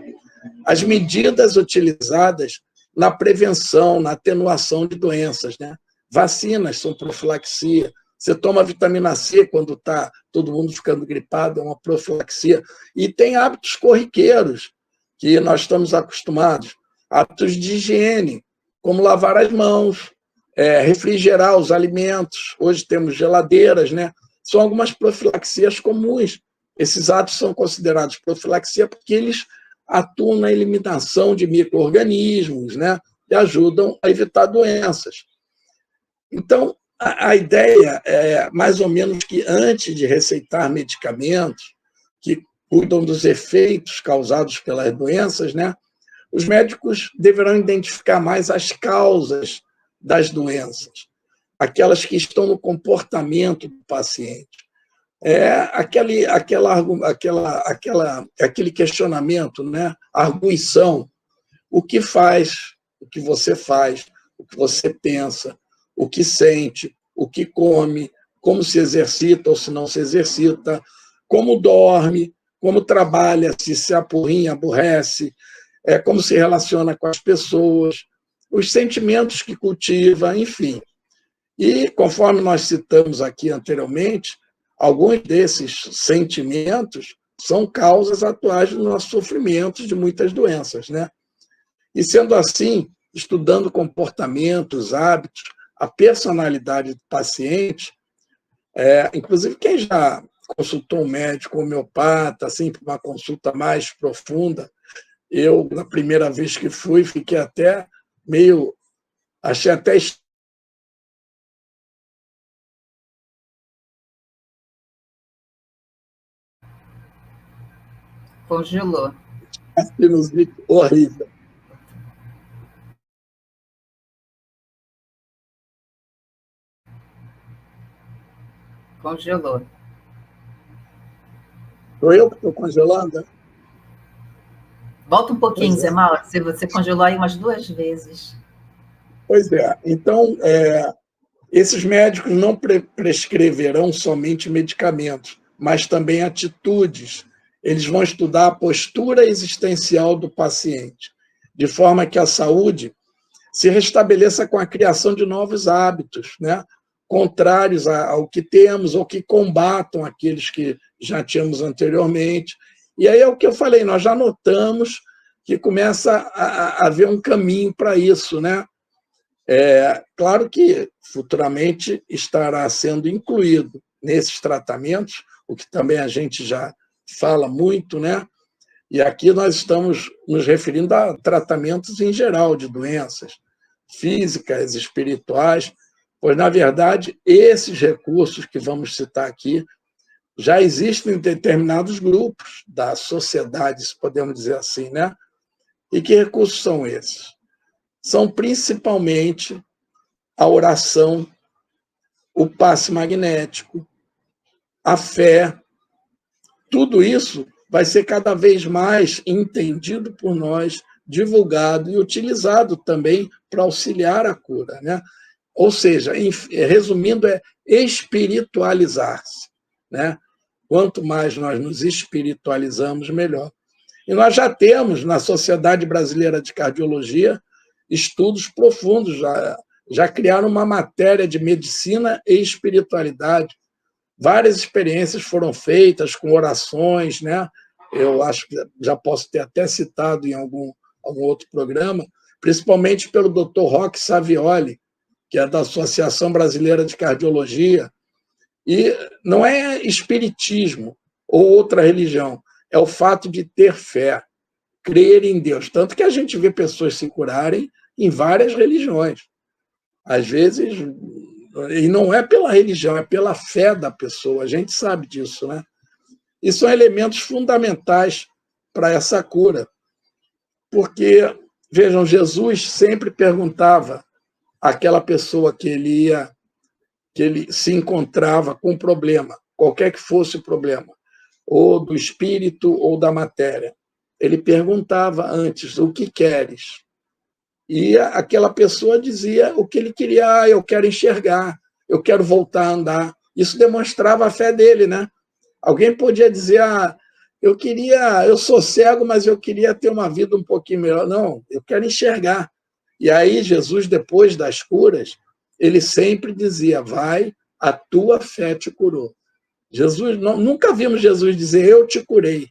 as medidas utilizadas na prevenção, na atenuação de doenças, né? Vacinas são profilaxia. Você toma vitamina C quando está todo mundo ficando gripado, é uma profilaxia. E tem hábitos corriqueiros que nós estamos acostumados, hábitos de higiene, como lavar as mãos, refrigerar os alimentos. Hoje temos geladeiras, né? São algumas profilaxias comuns. Esses atos são considerados profilaxia porque eles atuam na eliminação de micro-organismos, né? E ajudam a evitar doenças. Então, a ideia é mais ou menos que antes de receitar medicamentos que cuidam dos efeitos causados pelas doenças, né? Os médicos deverão identificar mais as causas das doenças, aquelas que estão no comportamento do paciente. Aquele questionamento, né? A arguição, o que faz, o que você faz, o que você pensa, o que sente, o que come, como se exercita ou se não se exercita, como dorme, como trabalha, se apurrinha, aborrece, como se relaciona com as pessoas, os sentimentos que cultiva, enfim. E, conforme nós citamos aqui anteriormente, alguns desses sentimentos são causas atuais do nosso sofrimento de muitas doenças, né? E, sendo assim, estudando comportamentos, hábitos, a personalidade do paciente, inclusive quem já consultou um médico homeopata, assim, para uma consulta mais profunda, eu, na primeira vez que fui, fiquei até meio... achei até... Congelou. sinusite horrível. Congelou. Sou eu que estou congelando? Volta um pouquinho, Zé Mauro. Você congelou aí umas 2 vezes. Pois é. Então, esses médicos não prescreverão somente medicamentos, mas também atitudes. Eles vão estudar a postura existencial do paciente, de forma que a saúde se restabeleça com a criação de novos hábitos, né? Contrários ao que temos ou que combatam aqueles que já tínhamos anteriormente. E aí é o que eu falei, nós já notamos que começa a haver um caminho para isso, né? Claro que futuramente estará sendo incluído nesses tratamentos, o que também a gente já fala muito, né? E aqui nós estamos nos referindo a tratamentos em geral de doenças físicas, espirituais, pois, na verdade, esses recursos que vamos citar aqui já existem em determinados grupos da sociedade, se podemos dizer assim, né? E que recursos são esses? São principalmente a oração, o passe magnético, a fé. Tudo isso vai ser cada vez mais entendido por nós, divulgado e utilizado também para auxiliar a cura, né? Ou seja, resumindo, é espiritualizar-se, né? Quanto mais nós nos espiritualizamos, melhor. E nós já temos, na Sociedade Brasileira de Cardiologia, estudos profundos, já criaram uma matéria de medicina e espiritualidade. Várias experiências foram feitas com orações, né? Eu acho que já posso ter até citado em algum outro programa, principalmente pelo Dr. Roque Savioli, que é da Associação Brasileira de Cardiologia. E não é espiritismo ou outra religião, é o fato de ter fé, crer em Deus. Tanto que a gente vê pessoas se curarem em várias religiões. Às vezes, e não é pela religião, é pela fé da pessoa, a gente sabe disso, né? E são elementos fundamentais para essa cura. Porque, vejam, Jesus sempre perguntava àquela pessoa que ele se encontrava com um problema, qualquer que fosse o problema, ou do espírito ou da matéria. Ele perguntava antes, o que queres? E aquela pessoa dizia o que ele queria, eu quero enxergar, eu quero voltar a andar. Isso demonstrava a fé dele, né? Alguém podia dizer, eu sou cego, mas eu queria ter uma vida um pouquinho melhor. Não, eu quero enxergar. E aí Jesus, depois das curas, ele sempre dizia, vai, a tua fé te curou. Jesus, nunca vimos Jesus dizer, eu te curei.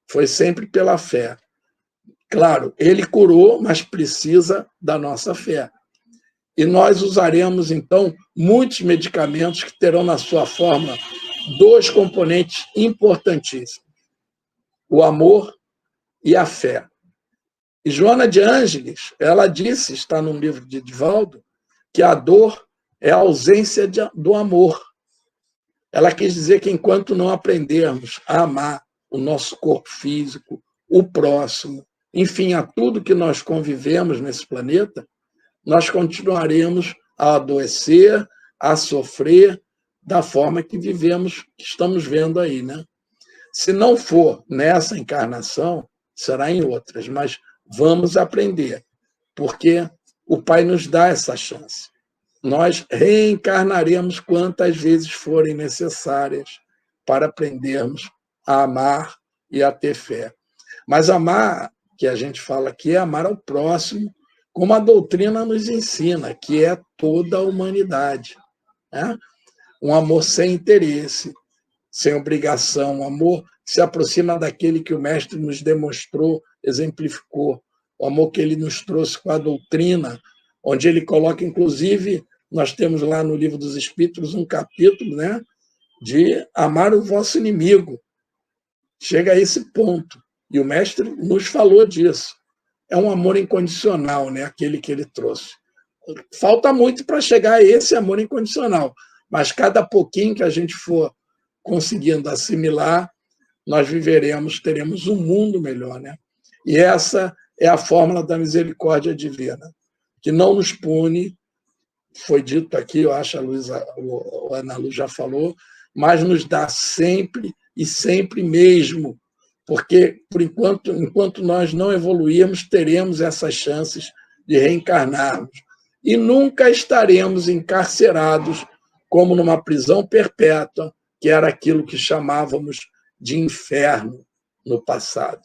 Foi sempre pela fé. Claro, ele curou, mas precisa da nossa fé. E nós usaremos, então, muitos medicamentos que terão na sua fórmula 2 componentes importantíssimos: o amor e a fé. E Joana de Ângeles, ela disse, está num livro de Divaldo, que a dor é a ausência do amor. Ela quis dizer que enquanto não aprendermos a amar o nosso corpo físico, o próximo, enfim, a tudo que nós convivemos nesse planeta, nós continuaremos a adoecer, a sofrer da forma que vivemos, que estamos vendo aí, né? Se não for nessa encarnação, será em outras, mas vamos aprender, porque o Pai nos dá essa chance. Nós reencarnaremos quantas vezes forem necessárias para aprendermos a amar e a ter fé. Mas amar, que a gente fala aqui, é amar ao próximo, como a doutrina nos ensina, que é toda a humanidade, né? Um amor sem interesse, sem obrigação, um amor que se aproxima daquele que o Mestre nos demonstrou, exemplificou, o amor que ele nos trouxe com a doutrina, onde ele coloca, inclusive, nós temos lá no Livro dos Espíritos um capítulo, né, de amar o vosso inimigo. Chega a esse ponto. E o Mestre nos falou disso. É um amor incondicional, né, aquele que ele trouxe. Falta muito para chegar a esse amor incondicional, mas cada pouquinho que a gente for conseguindo assimilar, nós viveremos, teremos um mundo melhor, né? E essa é a fórmula da misericórdia divina, que não nos pune, foi dito aqui, eu acho, a Ana Lu já falou, mas nos dá sempre e sempre mesmo, porque, enquanto nós não evoluirmos, teremos essas chances de reencarnarmos. E nunca estaremos encarcerados como numa prisão perpétua, que era aquilo que chamávamos de inferno no passado.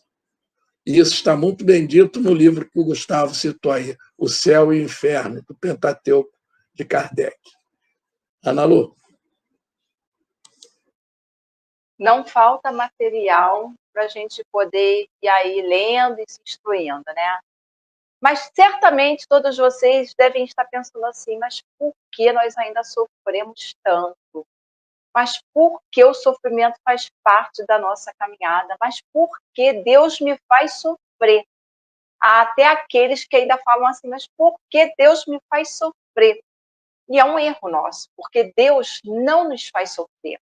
E isso está muito bem dito no livro que o Gustavo citou aí, O Céu e o Inferno, do Pentateuco de Kardec. Ana Lu? Não falta material para a gente poder ir aí lendo e se instruindo, né? Mas certamente todos vocês devem estar pensando assim, mas por que nós ainda sofremos tanto? Mas por que o sofrimento faz parte da nossa caminhada? Mas por que Deus me faz sofrer? Há até aqueles que ainda falam assim, mas por que Deus me faz sofrer? E é um erro nosso, porque Deus não nos faz sofrer.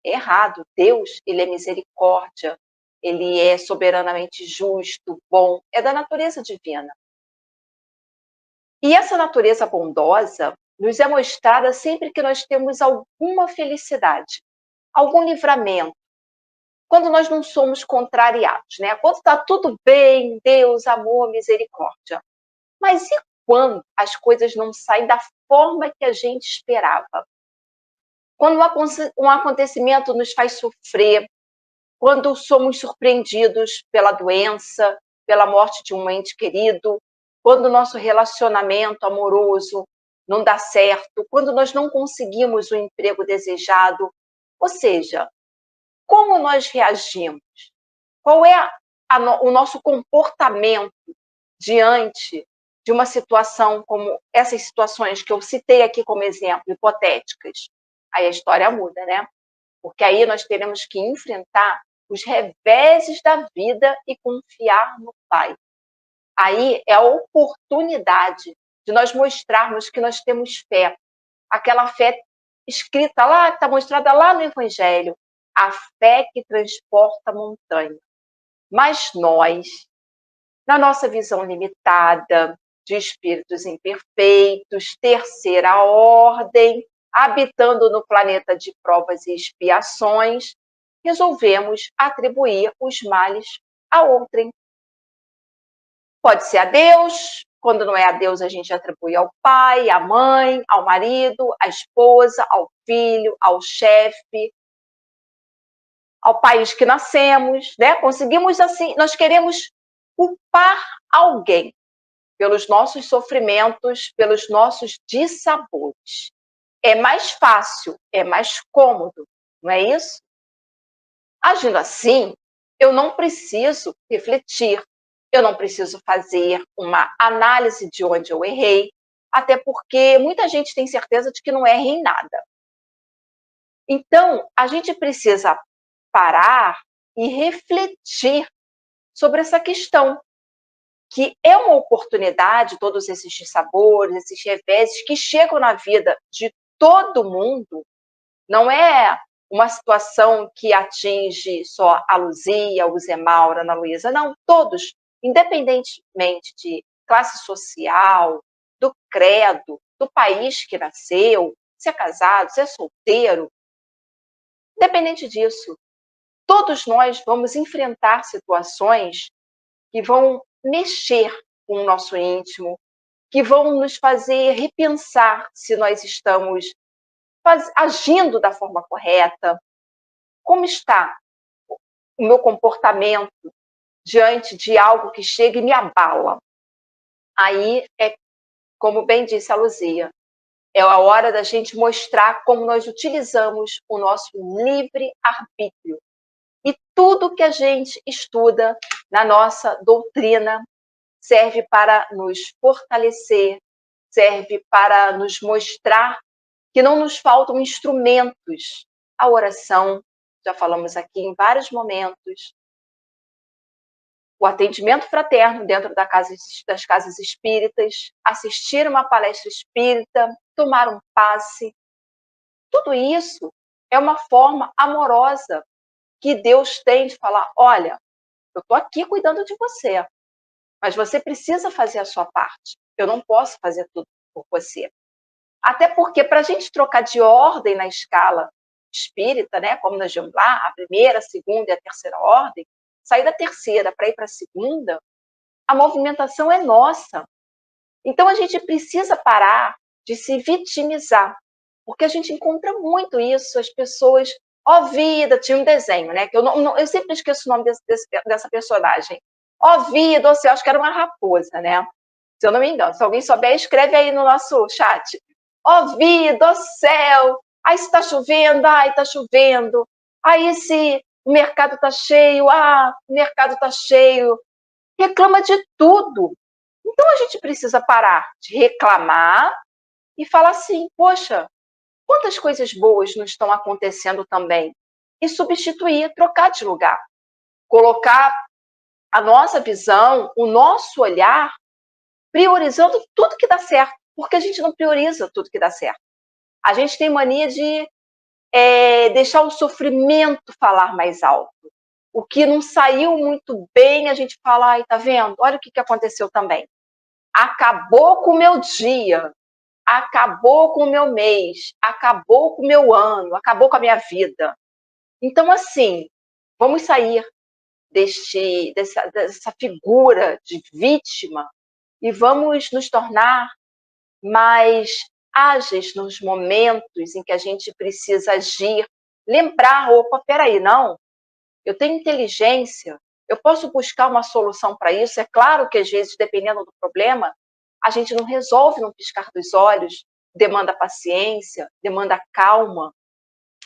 É errado. Deus, ele é misericórdia, ele é soberanamente justo, bom, é da natureza divina. E essa natureza bondosa nos é mostrada sempre que nós temos alguma felicidade, algum livramento, quando nós não somos contrariados, né? Quando está tudo bem, Deus, amor, misericórdia. Mas e quando as coisas não saem da forma que a gente esperava? Quando um acontecimento nos faz sofrer, quando somos surpreendidos pela doença, pela morte de um ente querido, quando o nosso relacionamento amoroso não dá certo, quando nós não conseguimos o emprego desejado. Ou seja, como nós reagimos? Qual é o nosso comportamento diante de uma situação como essas situações que eu citei aqui como exemplo, hipotéticas? Aí a história muda, né? Porque aí nós teremos que enfrentar os reveses da vida e confiar no Pai. Aí é a oportunidade de nós mostrarmos que nós temos fé. Aquela fé escrita lá, que está mostrada lá no Evangelho. a fé que transporta a montanha. Mas nós, na nossa visão limitada, de espíritos imperfeitos, terceira ordem, habitando no planeta de provas e expiações, resolvemos atribuir os males a outrem. Pode ser a Deus, quando não é a Deus a gente atribui ao pai, à mãe, ao marido, à esposa, ao filho, ao chefe, ao país que nascemos, né? Conseguimos assim, nós queremos culpar alguém pelos nossos sofrimentos, pelos nossos dissabores. É mais fácil, é mais cômodo, não é isso? Agindo assim, eu não preciso refletir, eu não preciso fazer uma análise de onde eu errei, até porque muita gente tem certeza de que não erra em nada. Então, a gente precisa parar e refletir sobre essa questão, que é uma oportunidade, todos esses dissabores, esses reveses que chegam na vida de todo mundo, não é uma situação que atinge só a Luzia, o Zé Mauro, a Ana Luísa, não, todos, independentemente de classe social, do credo, do país que nasceu, se é casado, se é solteiro, independente disso, todos nós vamos enfrentar situações que vão mexer com o nosso íntimo, que vão nos fazer repensar se nós estamos agindo da forma correta, como está o meu comportamento diante de algo que chega e me abala. Aí é, como bem disse a Luzia, é a hora da gente mostrar como nós utilizamos o nosso livre-arbítrio. E tudo que a gente estuda na nossa doutrina serve para nos fortalecer, serve para nos mostrar que não nos faltam instrumentos. A oração, já falamos aqui em vários momentos, o atendimento fraterno dentro das casas espíritas, assistir uma palestra espírita, tomar um passe. Tudo isso é uma forma amorosa que Deus tem de falar, olha, eu estou aqui cuidando de você, mas você precisa fazer a sua parte. Eu não posso fazer tudo por você. Até porque, para a gente trocar de ordem na escala espírita, né, como nós vimos lá, a primeira, a segunda e a terceira ordem, sair da terceira para ir para a segunda, a movimentação é nossa. Então, a gente precisa parar de se vitimizar, porque a gente encontra muito isso, as pessoas... Ó vida, tinha um desenho, né? Que eu sempre esqueço o nome dessa personagem. Ó vida, eu acho que era uma raposa, né? Se eu não me engano. Se alguém souber, escreve aí no nosso chat. Ó vida, ó céu. Aí se tá chovendo, ai, tá chovendo. Aí se o mercado tá cheio, o mercado tá cheio. Reclama de tudo. Então a gente precisa parar de reclamar e falar assim, poxa, quantas coisas boas não estão acontecendo também? E substituir, trocar de lugar. Colocar a nossa visão, o nosso olhar, priorizando tudo que dá certo. Porque a gente não prioriza tudo que dá certo. A gente tem mania de deixar o sofrimento falar mais alto. O que não saiu muito bem, a gente fala, ai, tá vendo? Olha o que aconteceu também. Acabou com o meu dia. Acabou com o meu mês, acabou com o meu ano, acabou com a minha vida. Então, assim, vamos sair dessa figura de vítima e vamos nos tornar mais ágeis nos momentos em que a gente precisa agir. Lembrar, opa, peraí, não, eu tenho inteligência, eu posso buscar uma solução para isso. É claro que, às vezes, dependendo do problema, a gente não resolve num piscar dos olhos, demanda paciência, demanda calma,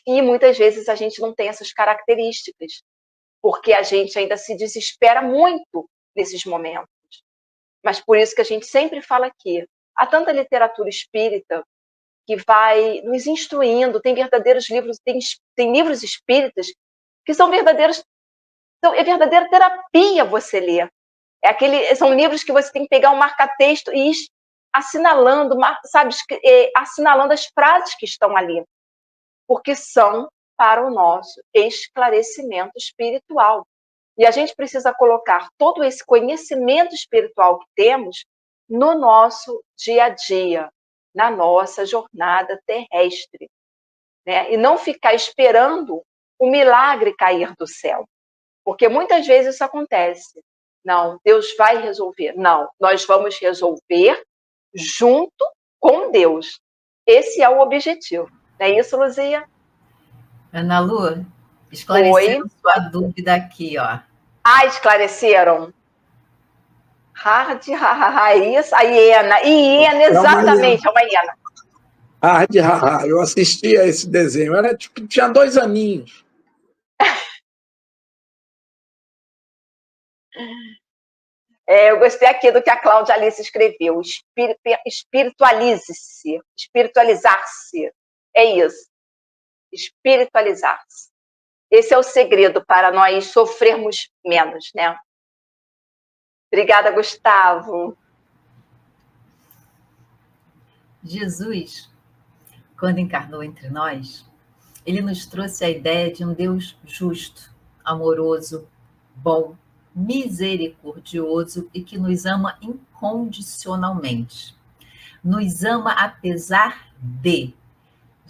e muitas vezes a gente não tem essas características, porque a gente ainda se desespera muito nesses momentos. Mas por isso que a gente sempre fala aqui, há tanta literatura espírita que vai nos instruindo, tem verdadeiros livros, tem livros espíritas que são verdadeiros, é verdadeira terapia você ler. São livros que você tem que pegar um marca-texto e ir assinalando, sabe, assinalando as frases que estão ali. Porque são para o nosso esclarecimento espiritual. E a gente precisa colocar todo esse conhecimento espiritual que temos no nosso dia a dia, na nossa jornada terrestre, né? E não ficar esperando o milagre cair do céu. Porque muitas vezes isso acontece. Não, Deus vai resolver. Não, nós vamos resolver junto com Deus. Esse é o objetivo. Não é isso, Luzia? Ana Lu, esclarecendo Oi. sua dúvida aqui, ó. Ah, esclareceram? Hard, isso, a hiena, exatamente, é uma hiena. Hard, haha, eu assistia esse desenho, era tipo, tinha 2 aninhos. Eu gostei aqui do que a Cláudia Alice escreveu, espiritualize-se, espiritualizar-se, é isso, espiritualizar-se. Esse é o segredo para nós sofrermos menos, né? Obrigada, Gustavo. Jesus, quando encarnou entre nós, ele nos trouxe a ideia de um Deus justo, amoroso, bom, misericordioso e que nos ama incondicionalmente. Nos ama apesar de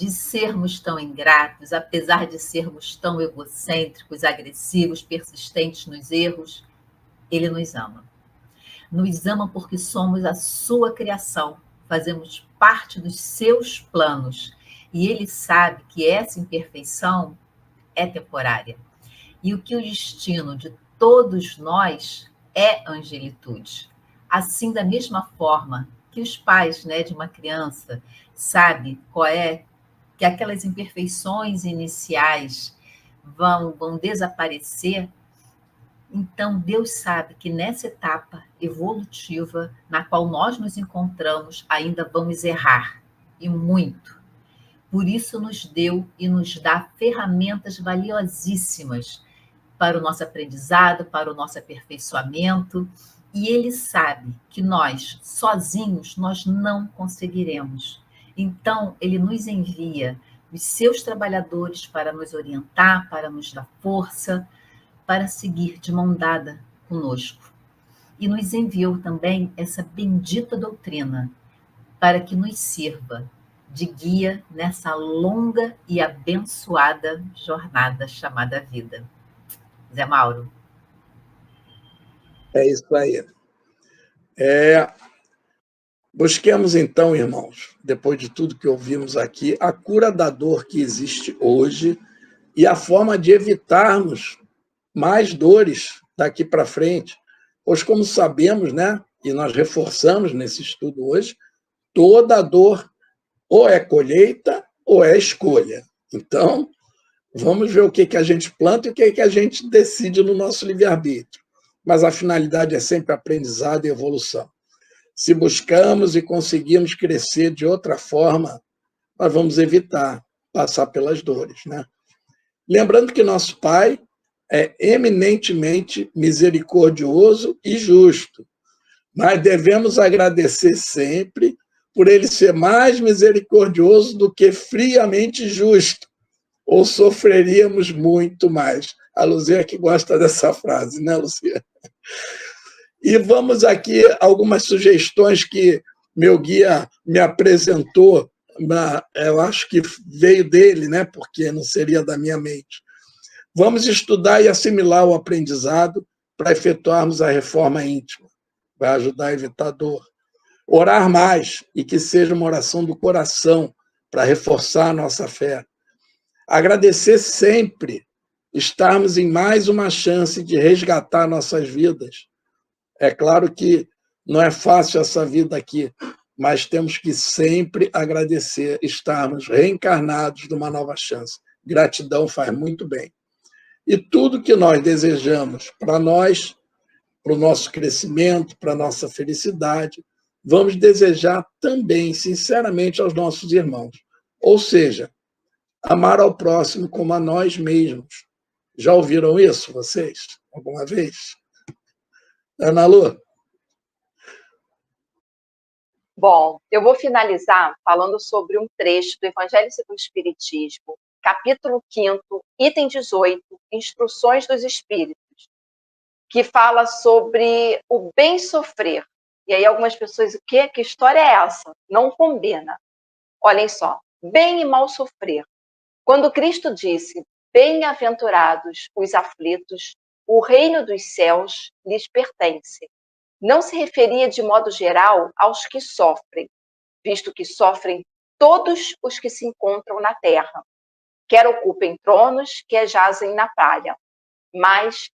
sermos tão ingratos, apesar de sermos tão egocêntricos, agressivos, persistentes nos erros, ele nos ama. Nos ama porque somos a sua criação, fazemos parte dos seus planos. E ele sabe que essa imperfeição é temporária. E o que o destino de todos nós é angelitude. Assim, da mesma forma que os pais, né, de uma criança sabem qual é, que aquelas imperfeições iniciais vão desaparecer, então Deus sabe que nessa etapa evolutiva na qual nós nos encontramos, ainda vamos errar, e muito. Por isso nos deu e nos dá ferramentas valiosíssimas para o nosso aprendizado, para o nosso aperfeiçoamento, e ele sabe que nós, sozinhos, nós não conseguiremos. Então, ele nos envia os seus trabalhadores para nos orientar, para nos dar força, para seguir de mão dada conosco. E nos enviou também essa bendita doutrina para que nos sirva de guia nessa longa e abençoada jornada chamada vida. Zé Mauro. É isso aí. Busquemos então, irmãos, depois de tudo que ouvimos aqui, a cura da dor que existe hoje e a forma de evitarmos mais dores daqui para frente. Pois, como sabemos, né, e nós reforçamos nesse estudo hoje, toda dor ou é colheita ou é escolha. Então, vamos ver o que a gente planta e o que a gente decide no nosso livre-arbítrio. Mas a finalidade é sempre aprendizado e evolução. Se buscamos e conseguimos crescer de outra forma, nós vamos evitar passar pelas dores, né? Lembrando que nosso Pai é eminentemente misericordioso e justo, mas devemos agradecer sempre por ele ser mais misericordioso do que friamente justo, ou sofreríamos muito mais. A Luzia que gosta dessa frase, né, Luzia? E vamos aqui algumas sugestões que meu guia me apresentou, eu acho que veio dele, né, porque não seria da minha mente. Vamos estudar e assimilar o aprendizado para efetuarmos a reforma íntima. Vai ajudar a evitar dor. Orar mais e que seja uma oração do coração para reforçar a nossa fé. Agradecer sempre, estarmos em mais uma chance de resgatar nossas vidas. É claro que não é fácil essa vida aqui, mas temos que sempre agradecer, estarmos reencarnados numa nova chance. Gratidão faz muito bem. E tudo que nós desejamos para nós, para o nosso crescimento, para a nossa felicidade, vamos desejar também, sinceramente, aos nossos irmãos. Ou seja, amar ao próximo como a nós mesmos. Já ouviram isso, vocês, alguma vez? Ana Lu? Bom, eu vou finalizar falando sobre um trecho do Evangelho segundo o Espiritismo, capítulo 5º, item 18, Instruções dos Espíritos, que fala sobre o bem sofrer. E aí algumas pessoas, o quê? Que história é essa? Não combina. Olhem só, bem e mal sofrer. Quando Cristo disse, bem-aventurados os aflitos, o reino dos céus lhes pertence. Não se referia de modo geral aos que sofrem, visto que sofrem todos os que se encontram na terra, quer ocupem tronos, quer jazem na praia. Mas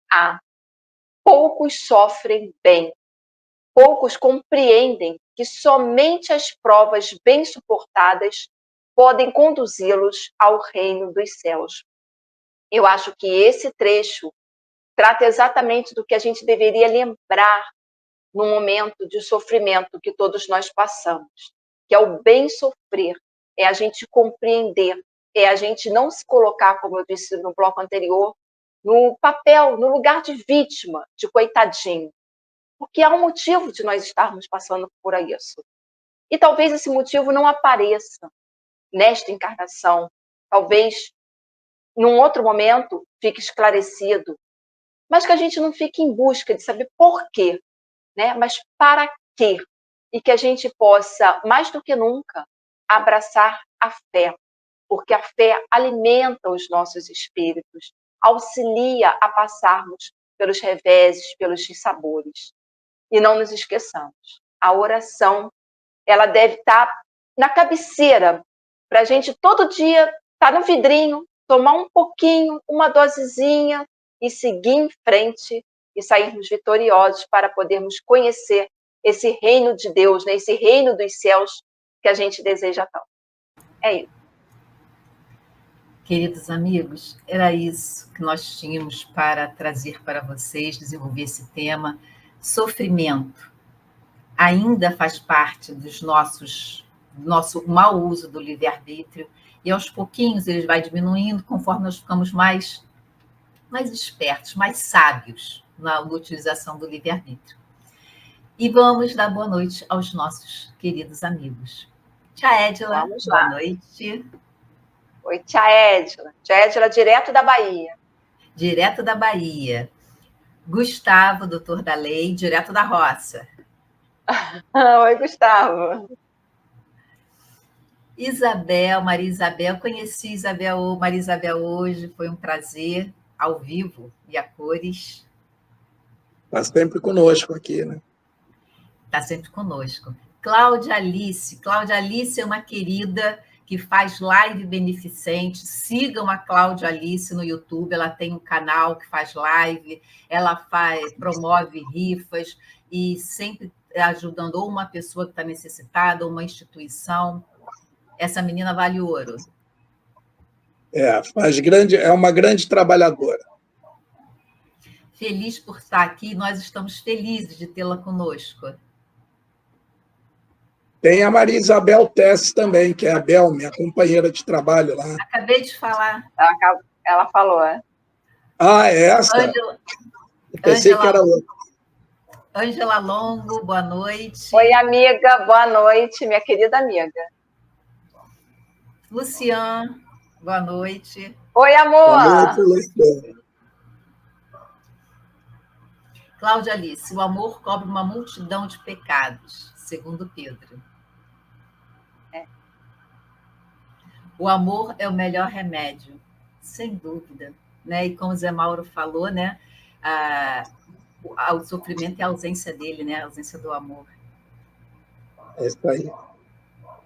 poucos sofrem bem, poucos compreendem que somente as provas bem suportadas podem conduzi-los ao reino dos céus. Eu acho que esse trecho trata exatamente do que a gente deveria lembrar no momento de sofrimento que todos nós passamos, que é o bem sofrer, é a gente compreender, é a gente não se colocar, como eu disse no bloco anterior, no papel, no lugar de vítima, de coitadinho, porque há um motivo de nós estarmos passando por isso. E talvez esse motivo não apareça nesta encarnação, talvez num outro momento fique esclarecido, mas que a gente não fique em busca de saber por quê, né? Mas para quê? E que a gente possa, mais do que nunca, abraçar a fé, porque a fé alimenta os nossos espíritos, auxilia a passarmos pelos reveses, pelos dissabores. E não nos esqueçamos, a oração, ela deve estar na cabeceira, para a gente todo dia estar no vidrinho, tomar um pouquinho, uma dosezinha e seguir em frente e sairmos vitoriosos para podermos conhecer esse reino de Deus, né? Esse reino dos céus que a gente deseja tanto. É isso. Queridos amigos, era isso que nós tínhamos para trazer para vocês, desenvolver esse tema. Sofrimento ainda faz parte do nosso mau uso do livre-arbítrio, e aos pouquinhos ele vai diminuindo conforme nós ficamos mais espertos, mais sábios na utilização do livre-arbítrio. E vamos dar boa noite aos nossos queridos amigos. Tia Edila, boa noite. Oi, tia Edila. Tia Edila, direto da Bahia. Direto da Bahia. Gustavo, doutor da lei, direto da roça. Oi, Gustavo. Isabel, Maria Isabel, conheci Maria Isabel hoje, foi um prazer, ao vivo e a cores. Está sempre conosco aqui, né? Está sempre conosco. Cláudia Alice é uma querida que faz live beneficente. Sigam a Cláudia Alice no YouTube, ela tem um canal que faz live, ela promove rifas e sempre ajudando ou uma pessoa que está necessitada, ou uma instituição. Essa menina vale ouro. É uma grande trabalhadora. Feliz por estar aqui, nós estamos felizes de tê-la conosco. Tem a Maria Isabel Tess também, que é a Bel, minha companheira de trabalho lá. Acabei de falar. Ela falou, é? Ah, é essa? Eu pensei que era outra. Ângela Longo, boa noite. Oi, amiga, boa noite, minha querida amiga. Lucian, boa noite. Oi, amor. Boa noite, Lucian. Cláudia Alice, o amor cobre uma multidão de pecados, segundo Pedro. O amor é o melhor remédio, sem dúvida. Né? E como o Zé Mauro falou, né? O sofrimento é a ausência dele, né? A ausência do amor. É isso aí.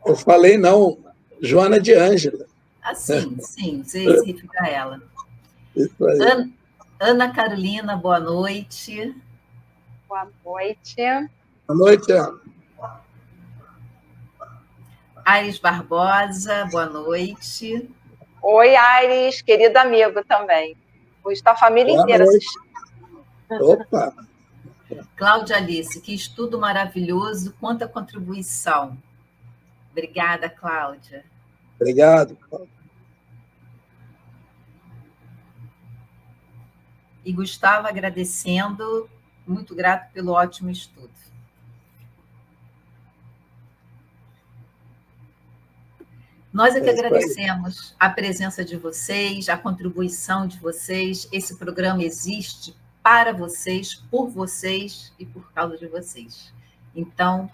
Eu falei não, Joana de Ângela. Sim, você se refere a ela. Isso aí. Ana Carolina, boa noite. Boa noite. Boa noite, Ana. Aires Barbosa, boa noite. Oi, Aires, querido amigo também. Hoje está a família inteira assistindo. Opa! Cláudia Alice, que estudo maravilhoso, quanta contribuição. Obrigada, Cláudia. Obrigado, Cláudia. E Gustavo agradecendo, muito grato pelo ótimo estudo. Nós é que isso aí. agradecemos a presença de vocês, a contribuição de vocês. Esse programa existe para vocês, por vocês e por causa de vocês. Então,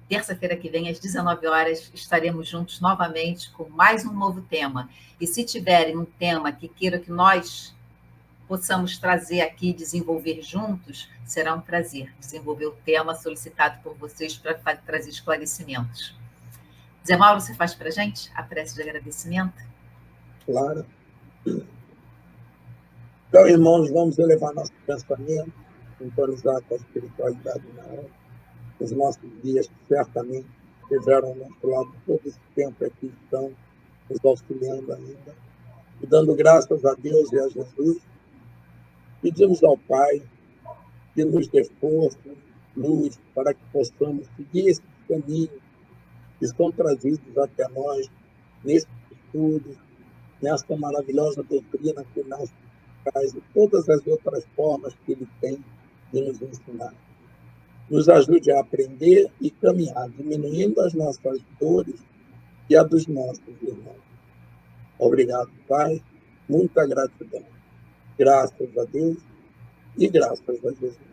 terça-feira que vem, às 19 horas, estaremos juntos novamente com mais um novo tema. E se tiverem um tema que queira que nós possamos trazer aqui, desenvolver juntos, será um prazer desenvolver o tema solicitado por vocês para trazer esclarecimentos. Zé Mauro, você faz para a gente a prece de agradecimento? Claro. Então, irmãos, vamos elevar nosso pensamento, sintonizar com a espiritualidade na hora. Os nossos dias certamente estiveram ao nosso lado todo esse tempo aqui, estão nos auxiliando ainda. E dando graças a Deus e a Jesus, pedimos ao Pai que nos dê força, luz, para que possamos seguir esses caminhos que são trazidos até nós, nesses estudos, nesta maravilhosa doutrina que nós traz e todas as outras formas que Ele tem de nos ensinar. Nos ajude a aprender e caminhar, diminuindo as nossas dores e a dos nossos irmãos. Obrigado, Pai. Muita gratidão. Graças a Deus e graças a Jesus.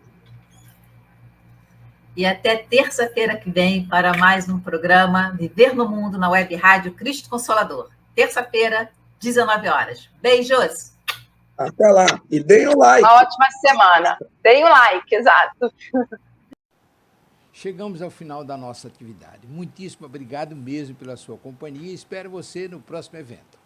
E até terça-feira que vem para mais um programa Viver no Mundo na Web Rádio Cristo Consolador. Terça-feira, 19 horas. Beijos! Até lá. E deem o like. Uma ótima semana. Deem o like, exato. Chegamos ao final da nossa atividade. Muitíssimo obrigado mesmo pela sua companhia e espero você no próximo evento.